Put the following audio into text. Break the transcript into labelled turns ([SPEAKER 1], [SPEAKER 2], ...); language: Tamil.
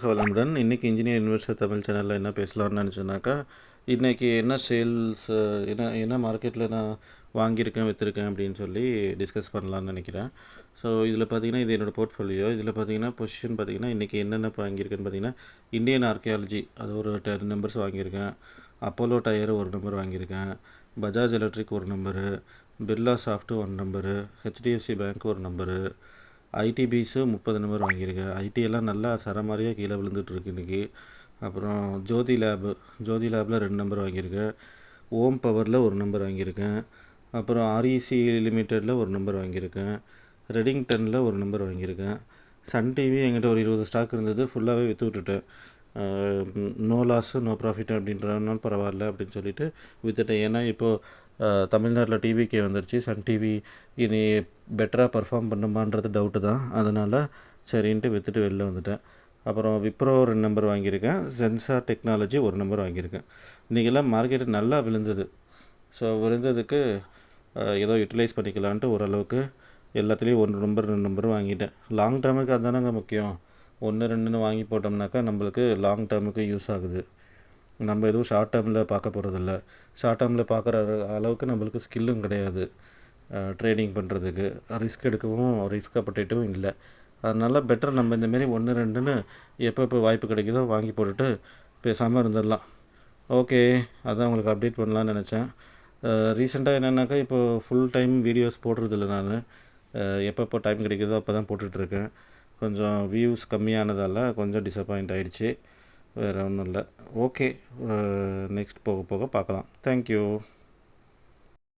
[SPEAKER 1] வளமுடன். இன்றைக்கி இன்ஜினியர் யூனிவர்சிட்டி தமிழ் சேனலில் என்ன பேசலாம்னு நினச்சோன்னாக்கா, இன்றைக்கி என்ன சேல்ஸ் என்ன மார்க்கெட்டில் நான் வாங்கியிருக்கேன் விற்றுருக்கேன் அப்படின்னு சொல்லி டிஸ்கஸ் பண்ணலான்னு நினைக்கிறேன். ஸோ இதில் பார்த்தீங்கன்னா இது என்னோடய போர்ட்ஃபோலியோ. இதில் பார்த்தீங்கன்னா பொசிஷன் பார்த்தீங்கன்னா இன்றைக்கி என்னென்ன வாங்கியிருக்கேன்னு பார்த்தீங்கன்னா, இந்தியன் ஆர்கியாலஜி அது ஒரு 10 நம்பர்ஸ் வாங்கியிருக்கேன். அப்போலோ டயர் ஒரு நம்பர் வாங்கியிருக்கேன். பஜாஜ் எலக்ட்ரிக் ஒரு number. Birla soft 1 number. HDFC bank ஒரு நம்பரு. ஐடிபிஸு 30 நம்பர் வாங்கியிருக்கேன். ஐடி எல்லாம் நல்லா சரமாரியாக கீழே விழுந்துட்டுருக்கு இன்றைக்கி. அப்புறம் ஜோதி லேபில் 2 நம்பர் வாங்கியிருக்கேன். ஓம் பவரில் ஒரு நம்பர் வாங்கியிருக்கேன். அப்புறம் ஆர்இசி லிமிட்டடில் ஒரு நம்பர் வாங்கியிருக்கேன். ரெடிங்டனில் ஒரு நம்பர் வாங்கியிருக்கேன். சன் டிவி என்கிட்ட ஒரு 20 ஸ்டாக் இருந்தது, ஃபுல்லாகவே விற்று விட்டுட்டேன். நோ லாஸு நோ ப்ராஃபிட் அப்படின்றனால பரவாயில்ல அப்படின்னு சொல்லிட்டு விற்றுட்டேன். ஏன்னா இப்போது தமிழ்நாட்டில் டிவிக்கே வந்துருச்சு. சன் டிவி இனி பெட்டராக பர்ஃபார்ம் பண்ணுமான்றது டவுட்டு தான். அதனால் சரின்ட்டு விற்றுட்டு வெளில வந்துட்டேன். அப்புறம் விப்ரோ 2 நம்பர் வாங்கியிருக்கேன். சென்சார் டெக்னாலஜி ஒரு நம்பர் வாங்கியிருக்கேன். இன்றைக்கெல்லாம் மார்க்கெட்டு நல்லா விழுந்தது. ஸோ விழுந்ததுக்கு ஏதோ யூட்டிலைஸ் பண்ணிக்கலான்ட்டு ஓரளவுக்கு எல்லாத்துலேயும் 1 நம்பர் 2 நம்பர் வாங்கிட்டேன். லாங் டேர்முக்கு அதுதானங்க முக்கியம். 1 2ன்னு வாங்கி போட்டோம்னாக்கா நம்மளுக்கு லாங் டேர்முக்கு யூஸ் ஆகுது. நம்ம எதுவும் ஷார்ட் டேர்மில் பார்க்க போகிறதில்ல. ஷார்ட் டேர்மில் பார்க்குற அளவுக்கு நம்மளுக்கு ஸ்கில்லும் கிடையாது ட்ரேடிங் பண்ணுறதுக்கு. ரிஸ்க் எடுக்கவும் ரிஸ்க் அப்படேட்டும் இல்லை. அதனால் பெட்டர் நம்ம இந்தமாரி 1 2ன்னு எப்போ வாய்ப்பு கிடைக்குதோ வாங்கி போட்டுட்டு பேசாமல் இருந்துடலாம். ஓகே, அதான் உங்களுக்கு அப்டேட் பண்ணலான்னு நினச்சேன். ரீசெண்டாக என்னென்னாக்கா இப்போது ஃபுல் டைம் வீடியோஸ் போடுறதில்ல. நான் எப்பப்போ டைம் கிடைக்குதோ அப்போ தான் போட்டுட்ருக்கேன். கொஞ்சம் வியூஸ் கம்மியானதால் கொஞ்சம் டிசப்பாயிண்ட் ஆகிடுச்சு. வேறு ஒன்றும் இல்லை. ஓகே, நெக்ஸ்ட் போக போக பார்க்கலாம். தேங்க்யூ.